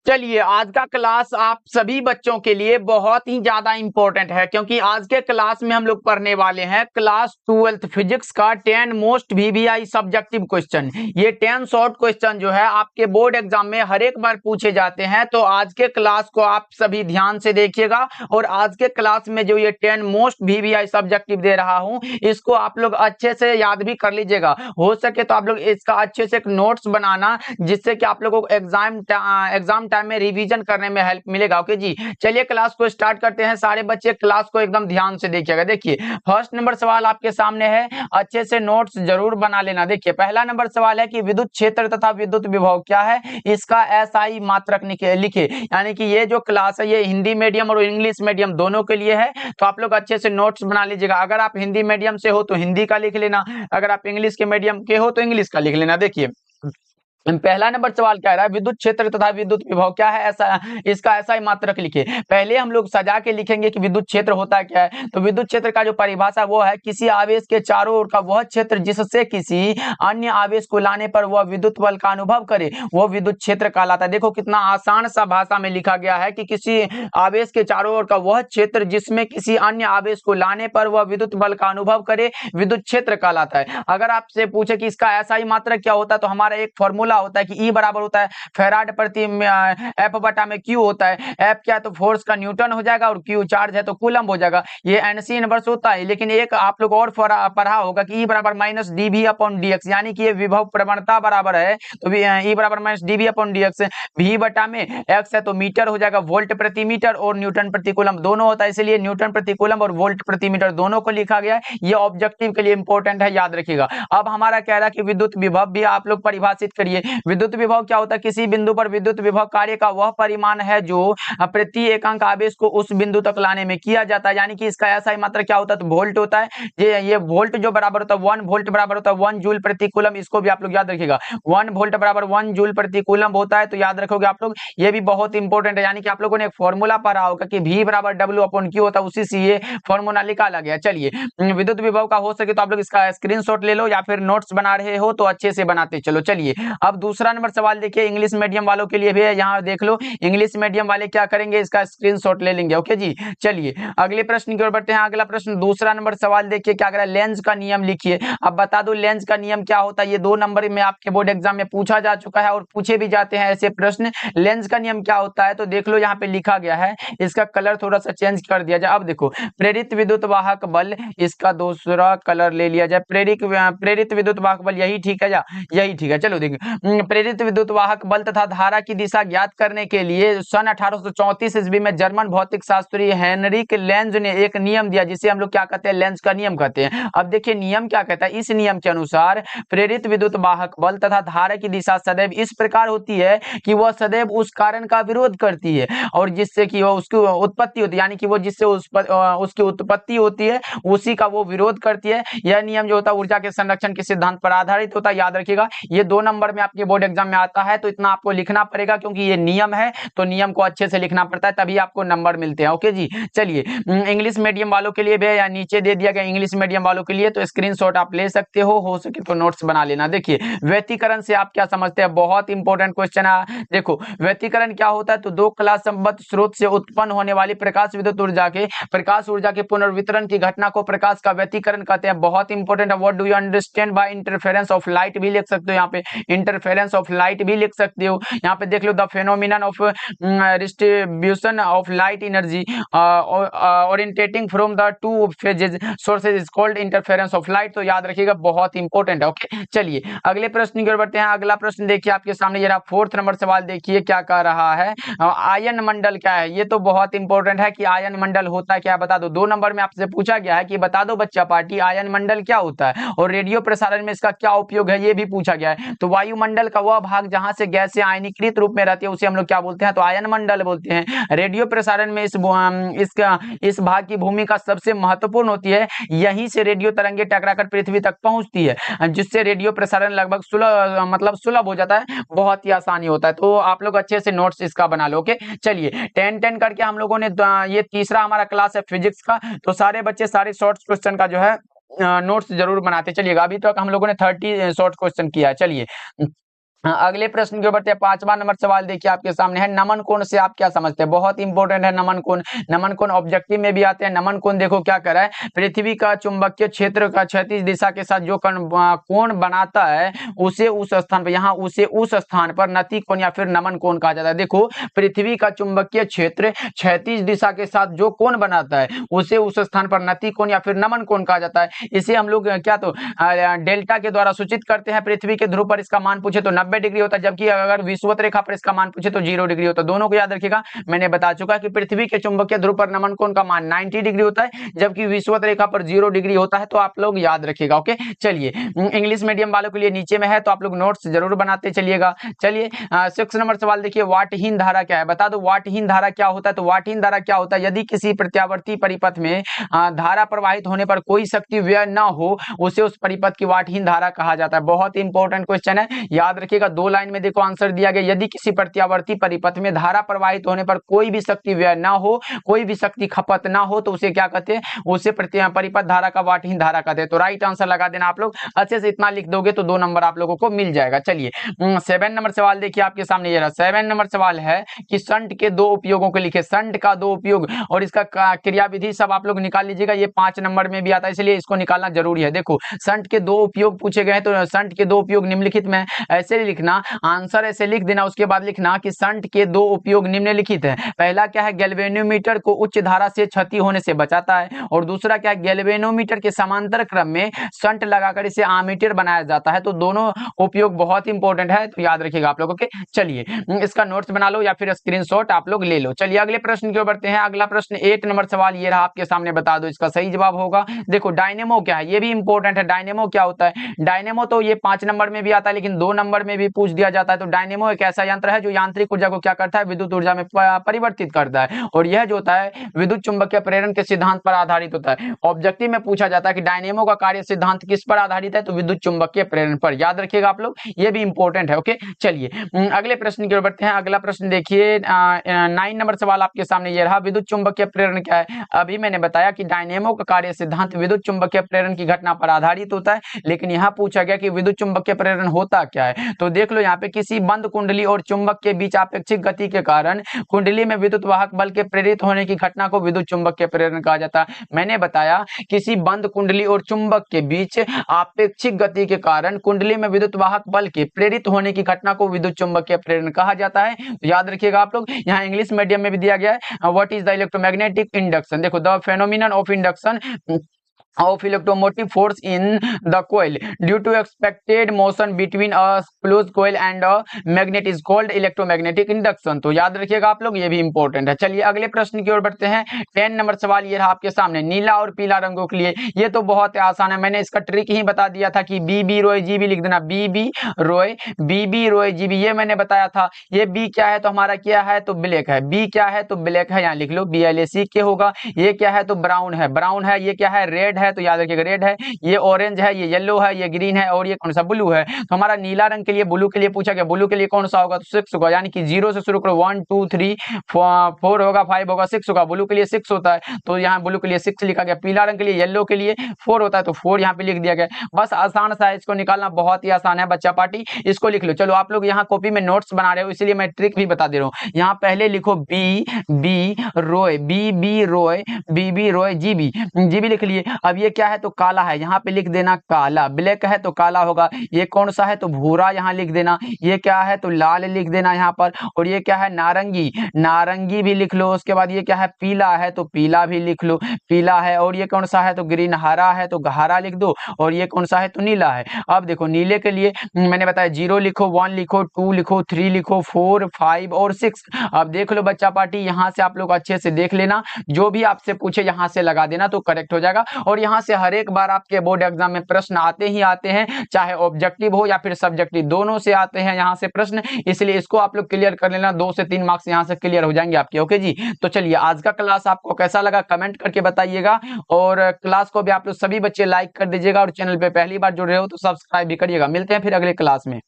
चलिए, आज का क्लास आप सभी बच्चों के लिए बहुत ही ज्यादा इंपॉर्टेंट है, क्योंकि आज के क्लास में हम लोग पढ़ने वाले हैं क्लास 12th फिजिक्स का 10 मोस्ट वीवीआई सब्जेक्टिव क्वेश्चन। ये 10 शॉर्ट क्वेश्चन जो है आपके बोर्ड एग्जाम में हर एक बार पूछे जाते हैं। तो आज के क्लास को आप सभी ध्यान से देखिएगा और आज के क्लास में जो ये 10 मोस्ट वीवीआई सब्जेक्टिव दे रहा हूं, इसको आप लोग अच्छे से याद भी कर लीजिएगा। हो सके तो आप लोग इसका अच्छे से एक नोट्स बनाना, जिससे कि आप लोगों को एग्जाम टाइम में रिवीजन करने में हेल्प मिलेगा। ओके जी, चलिए क्लास को स्टार्ट करते हैं। सारे बच्चे क्लास को एकदम ध्यान से देखिएगा। देखिए, फर्स्ट नंबर सवाल आपके सामने है, अच्छे से नोट्स जरूर बना लेना। देखिए, पहला नंबर सवाल है कि विद्युत क्षेत्र तथा विद्युत विभव क्या है, इसका एसआई मात्रक लिखे। यानी कि ये जो क्लास है ये हिंदी मीडियम और इंग्लिश मीडियम दोनों के लिए है। तो आप लोग अच्छे से नोट्स बना लीजिएगा। अगर आप हिंदी मीडियम से हो तो हिंदी का लिख लेना, अगर आप इंग्लिश के मीडियम के हो तो इंग्लिश का लिख लेना। देखिए, पहला नंबर सवाल क्या रहा है, विद्युत क्षेत्र तथा विद्युत विभव क्या है, ऐसा इसका ऐसा ही मात्रक लिखे। पहले हम लोग सजा के लिखेंगे कि विद्युत क्षेत्र होता क्या है। तो विद्युत क्षेत्र का जो परिभाषा वो है, किसी आवेश के चारों ओर का वह क्षेत्र जिससे किसी अन्य आवेश को लाने पर वह विद्युत बल का अनुभव करे, वो विद्युत क्षेत्र कहलाता है। देखो कितना आसान सा भाषा में लिखा गया है कि किसी आवेश के चारों ओर का वह क्षेत्र जिसमें किसी अन्य आवेश को लाने पर वह विद्युत बल का अनुभव करे, विद्युत क्षेत्र कहलाता है। अगर आपसे पूछे कि इसका ऐसा ही मात्रक क्या होता है, तो हमारा एक फॉर्मूला होता है कि E बराबर होता है फैराड प्रति एफ बटा में Q होता है। एफ क्या है तो फोर्स का न्यूटन हो जाएगा और Q चार्ज है तो कूलम हो जाएगा। ये NC इनवर्स होता है। लेकिन एक आप लोग और पढ़ा होगा कि E बराबर माइनस dV अपॉन dx, यानी कि ये विभव प्रवणता बराबर है। तो E बराबर minus dV upon dx, V बटा में x है तो मीटर हो जाएगा, वोल्ट प्रति मीटर और न्यूटन प्रति कूलम दोनों होता है, इसलिए न्यूटन प्रति कूलम और वोल्ट प्रति मीटर दोनों को लिखा गया है। ये ऑब्जेक्टिव के लिए इंपॉर्टेंट है, याद रखिएगा। अब हमारा कह रहा है कि विद्युत विभव भी आप लोग परिभाषित करिए। विद्युत विभव क्या होता है, किसी बिंदु पर विद्युत विभव कार्य का वह परिमाण है जो प्रति एकांक आवेश को उस बिंदु तक लाने में किया जाता है। यानी कि इसका ऐसा ही मात्रा क्या होता है तो वोल्ट होता है। ये वोल्ट जो बराबर होता है 1 वोल्ट बराबर होता है 1 जूल प्रति कूलम, इसको भी आप लोग याद रखिएगा। 1 वोल्ट बराबर 1 जूल प्रति कूलम होता है, तो याद रखोगे आप लोग, ये भी बहुत इंपॉर्टेंट है। यानी कि आप लोगों ने एक फॉर्मूला पढ़ा होगा कि V बराबर W अपॉन Q होता है, उसी से ये फॉर्मूला निकाला गया। चलिए, विद्युत विभव का हो सके तो आप लोग इसका स्क्रीनशॉट ले लो, या फिर नोट्स बना रहे हो तो अच्छे से बनाते चलो। चलिए, अब दूसरा नंबर सवाल देखिए, इंग्लिश मीडियम वालों के लिए भी है, यहाँ देख लो। इंग्लिश मीडियम वाले क्या करेंगे, इसका स्क्रीनशॉट ले लेंगे। ओके जी, चलिए अगले प्रश्न की ओर बढ़ते हैं। अगला प्रश्न दूसरा नंबर सवाल देखिए, क्या कह रहा है, लेंज का नियम लिखिए। अब बता दो लेंज का नियम क्या होता है। ये 2 नंबर में आपके बोर्ड एग्जाम में पूछा जा चुका है और पूछे भी जाते हैं ऐसे प्रश्न। लेंज का नियम क्या होता है तो देख लो, यहाँ पे लिखा गया है। इसका कलर थोड़ा सा चेंज कर दिया जाए। अब देखो, प्रेरित विद्युत वाहक बल, इसका दूसरा कलर ले लिया जाए। प्रेरित विद्युत वाहक बल, यही ठीक है या यही ठीक है। चलो देखिए, प्रेरित विद्युत वाहक बल तथा धारा की दिशा ज्ञात करने के लिए सन 1834 ईस्वी में जर्मन भौतिक शास्त्री हेनरिक लेंज ने एक नियम दिया, जिसे हम लोग क्या कहते हैं, लेंज का नियम कहते हैं। अब देखिए नियम क्या कहता है, इस नियम के अनुसार प्रेरित विद्युत वाहक बल तथा धारा की दिशा सदैव इस प्रकार होती है कि वह सदैव उस कारण का विरोध करती है और जिससे कि वह उसकी उत्पत्ति होती है, यानी कि वो जिससे उसकी उत्पत्ति होती है उसी का वो विरोध करती है। यह नियम जो होता है ऊर्जा के संरक्षण के सिद्धांत पर आधारित होता है, याद रखिएगा। ये 2 नंबर में आपके बोर्ड एग्जाम में आता है, तो इतना आपको लिखना पड़ेगा, क्योंकि ये नियम है तो नियम को अच्छे से लिखना पड़ता है, तभी आपको नंबर मिलते हैं। ओके जी, चलिए इंग्लिश मीडियम वालों के लिए भी या नीचे दे दिया गया इंग्लिश मीडियम वालों के लिए, तो स्क्रीनशॉट आप ले सकते हो सके तो नोट्स बना लेना। देखिए, व्यतिकरण से आप क्या समझते हैं, बहुत इंपॉर्टेंट क्वेश्चन है। देखो, व्यतिकरण क्या होता है तो 2 क्लास संबद्ध स्रोत से उत्पन्न होने वाली प्रकाश विद्युत ऊर्जा के पुनर्वितरण की घटना को प्रकाश का व्यतिकरण कहते हैं। बहुत इंपॉर्टेंट है। What do you understand by interference of light भी लिख सकते हो, यहाँ पे इंटरफेरेंस ऑफ लाइट भी लिख सकते हो। यहाँ पे देख लो, the phenomenon of distribution of light energy orientating from the 2 phases sources is called interference of light. तो याद रखिएगा, बहुत इंपॉर्टेंट है। ओके, चलिए अगले प्रश्न की ओर बढ़ते हैं। अगला प्रश्न देखिए आपके सामने, जरा 4th नंबर सवाल देखिए क्या कह रहा है, आयन मंडल क्या है। ये तो बहुत इंपॉर्टेंट है कि आयन मंडल होता है क्या, बता दो। 2 नंबर में आपसे पूछा गया है कि बता दो बच्चा पार्टी आयन मंडल क्या होता है और रेडियो प्रसारण में इसका क्या उपयोग है, ये भी पूछा गया है। तो वायुमंडल का वह भाग जहां से गैसें आयनीकृत रूप में रहती है उसे हम लोग क्या बोलते हैं तो आयन मंडल बोलते हैं। रेडियो प्रसारण में इस भाग की भूमिका सबसे महत्वपूर्ण होती है। यहीं से रेडियो तरंगे टकराकर पृथ्वी तक पहुंचती है, जिससे रेडियो प्रसारण लगभग सुलभ हो जाता है, बहुत ही आसानी होता है। तो आप लोग अच्छे से नोट्स इसका बना लो। ओके, चलिए 10-10 करके हम लोगों ने, ये तीसरा हमारा क्लास है फिजिक्स का, तो सारे बच्चे सारे शॉर्ट क्वेश्चन का जो है नोट्स जरूर बनाते चलिएगा। अभी तक हम लोगों ने 30 शॉर्ट क्वेश्चन किया है। चलिए अगले प्रश्न की ओर बढ़ते हैं। 5वां नंबर सवाल देखिए आपके सामने है, नमन कोण से आप क्या समझते हैं? बहुत इंपॉर्टेंट है नमन कोण। नमन कोण ऑब्जेक्टिव में भी आते हैं। नमन कोण देखो क्या कर रहा है, पृथ्वी का चुंबकीय क्षेत्र का क्षैतिज दिशा के साथ जो कोण बनाता है उसे उस स्थान पर, यहाँ उसे उस स्थान पर नति कोण या फिर नमन कोण कहा जाता है। देखो पृथ्वी का चुंबकीय क्षेत्र क्षैतिज दिशा के साथ जो कोण बनाता है उसे उस स्थान पर नति कोण या फिर नमन कोण कहा जाता है। इसे हम लोग क्या तो डेल्टा के द्वारा सूचित करते हैं। पृथ्वी के ध्रुव पर इसका मान पूछे तो 90 डिग्री होता है, जबकि अगर विषुवत रेखा पर इसका मान पूछे तो 0 डिग्री होता है। दोनों को याद रखिएगा। मैंने बता चुका कि पृथ्वी के चुंबकीय ध्रुव पर नमन कोण का मान 90 डिग्री होता है, जबकि विषुवत रेखा पर 0 डिग्री होता है। तो आप लोग याद रखिएगा। ओके चलिए, इंग्लिश मीडियम वालों के लिए नीचे में है तो आप लोग नोट्स जरूर बनाते चलिएगा। चलिए 6 नंबर सवाल देखिए, वाटहीन धारा क्या है? बता दो वाटहीन धारा क्या होता है। तो वाटहीन धारा क्या होता है, यदि किसी प्रत्यावर्ती परिपथ में धारा प्रवाहित होने पर कोई शक्ति व्यय न हो उसे उस परिपथ की वाटहीन धारा कहा जाता है। बहुत इंपॉर्टेंट क्वेश्चन है, याद रखिएगा। 2 लाइन में देखो आंसर दिया गया, यदि किसी प्रत्यावर्ती परिपथ में धारा प्रवाहित होने पर कोई भी शक्ति व्यय ना हो, कोई भी शक्ति खपत ना हो तो उसे क्या कहते हैं? उसे परिपथ धारा का वाटहीन धारा कहते हैं। तो राइट आंसर लगा देना आप लोग। अच्छे से इतना लिख दोगे तो 2 नंबर आप लोगों को मिल जाएगा। चलिए 7 नंबर सवाल देखिए आपके सामने ये रहा। 7 नंबर सवाल है कि शंट के 2 उपयोगों को लिखे। शंट का 2 उपयोग और इसका क्रियाविधि सब आप लोग निकाल लीजिएगा। ये 5 नंबर में भी आता है, इसलिए इसको निकालना जरूरी है। देखो शंट के 2 उपयोग पूछे गए तो शंट के 2 उपयोग निम्नलिखित में, ऐसे लिखना, आंसर ऐसे लिख देना। उसके बाद लिखना कि शंट के 2 उपयोग निम्नलिखित है। पहला क्या है, गैल्वेनोमीटर को उच्च धारा से क्षति होने से बचाता है। और दूसरा क्या है, गैल्वेनोमीटर के समांतर क्रम में शंट लगाकर इसे आमीटर बनाया जाता है। तो दोनों उपयोग बहुत इंपॉर्टेंट है, तो याद रखिएगा आप लोग। ओके चलिए इसका नोट्स बना लो या फिर स्क्रीनशॉट आप लोग ले लो। चलिए अगले प्रश्न की ओर बढ़ते हैं। अगला प्रश्न 8 नंबर सवाल ये रहा आपके सामने, बता दो इसका सही जवाब होगा। देखो डायनेमो क्या है, ये भी इंपॉर्टेंट है। डायनेमो क्या होता है? डायनेमो तो ये 5 नंबर में भी आता है, लेकिन 2 नंबर में भी पूछ दिया जाता है। तो डायनेमो एक ऐसा यंत्र है जो यांत्रिक ऊर्जा को क्या करता है, विद्युत ऊर्जा में परिवर्तित करता है। और यह जो होता है विद्युत चुंबकीय प्रेरण के सिद्धांत पर आधारित होता है। ऑब्जेक्टिव में पूछा जाता है कि डायनेमो का कार्य सिद्धांत किस पर आधारित है, तो विद्युत चुंबकीय प्रेरण पर। याद रखिएगा आप लोग, ये भी इंपॉर्टेंट है। ओके चलिए अगले प्रश्न की ओर बढ़ते हैं। अगला प्रश्न देखिए 9 नंबर सवाल आपके सामने ये रहा, विद्युत चुंबकीय प्रेरण क्या है? अभी मैंने बताया कि डायनेमो का कार्य सिद्धांत विद्युत चुंबकीय प्रेरण की घटना पर आधारित होता है, लेकिन यहाँ पूछा गया कि विद्युत चुंबकीय प्रेरण होता क्या है। तो देख लो यहाँ पे, किसी बंद कुंडली और चुंबक के बीच आपेक्षिक गति के कारण कुंडली में विद्युत वाहक बल के प्रेरित होने की घटना को विद्युत चुंबकीय प्रेरण कहा जाता है। मैंने बताया किसी बंद कुंडली और चुंबक के बीच आपेक्षिक गति के कारण कुंडली में विद्युत वाहक बल के प्रेरित होने की घटना को विद्युत चुंबकीय प्रेरण कहा जाता है। तो याद रखिएगा आप लोग। यहाँ इंग्लिश मीडियम में भी दिया गया है, what is the electromagnetic induction. देखो the phenomenon of induction of electromotive force in the coil due to expected motion between a closed coil and a magnet is called electromagnetic induction। तो याद रखिएगा आप लोग, ये भी इंपॉर्टेंट है। चलिए अगले प्रश्न की ओर बढ़ते हैं। 10 नंबर सवाल ये रहा आपके सामने, नीला और पीला रंगों के लिए। ये तो बहुत आसान है, मैंने इसका ट्रिक ही बता दिया था कि BB रोय GB लिख देना। BB रोय GB, ये मैंने बताया था। ये B क्या है, तो हमारा क्या है, तो ब्लैक है। B क्या है, तो ब्लैक है, यहाँ लिख लो BLAC के होगा। ये क्या है, तो ब्राउन है। ये क्या है, रेड है, तो याद रखिएगा रेड है। ये ऑरेंज है, ये येलो है, ये ग्रीन है, और ये कौन सा, ब्लू है। तो हमारा नीला रंग के लिए, ब्लू के लिए पूछा गया, ब्लू के लिए कौन सा होगा, तो 6 होगा। यानी कि 0 से शुरू करो, 1 2 3 4 होगा, 5 होगा, 6 होगा। ब्लू के लिए 6 होता है, तो यहाँ ब्लू के लिए 6 लिखा गया। पीला रंग के लिए, येलो के लिए 4 होता है, तो 4 यहाँ पे लिख दिया गया। बस आसान सा है, इसको निकालना बहुत ही आसान है बच्चा पार्टी, इसको लिख लो। चलो आप लोग यहाँ कॉपी में नोट्स बना रहे हो, इसलिए मैं ट्रिक भी बता दे रहा हूँ। यहाँ पहले लिखो BB रोय BB रोय GB लिख लिए। अब ये क्या है, तो काला है, यहाँ पे लिख देना काला। ब्लैक है तो काला होगा। ये कौन सा है, तो भूरा, यहाँ लिख देना। ये क्या है, तो लाल लिख देना यहाँ पर। और ये क्या है, नारंगी भी लिख लो। उसके बाद ये क्या है, पीला है, तो पीला भी लिख लो, पीला है। और ये कौन सा है, तो ग्रीन, हरा है, तो हरा लिख दो। और ये कौन सा है, तो नीला है। अब देखो नीले के लिए मैंने बताया 0 लिखो, 1 लिखो, 2 लिखो, 3 लिखो, 4 5 और 6। अब देख लो बच्चा पार्टी, यहाँ से आप लोग अच्छे से देख लेना, जो भी आपसे पूछे यहाँ से लगा देना तो करेक्ट हो जाएगा। और यहाँ से हर एक बार आपके बोर्ड एग्जाम में प्रश्न आते ही आते हैं, चाहे ऑब्जेक्टिव हो या फिर सब्जेक्टिव, दोनों से आते हैं यहाँ से प्रश्न। इसलिए इसको आप लोग क्लियर कर लेना, 2 से 3 मार्क्स यहाँ से क्लियर हो जाएंगे आपके। ओके जी, तो चलिए आज का क्लास आपको कैसा लगा कमेंट करके बताइएगा। और क्लास को भी आप लोग सभी बच्चे लाइक कर दीजिएगा, और चैनल पे पहली बार जुड़ रहे हो तो सब्सक्राइब भी करिएगा। मिलते हैं फिर अगले क्लास में।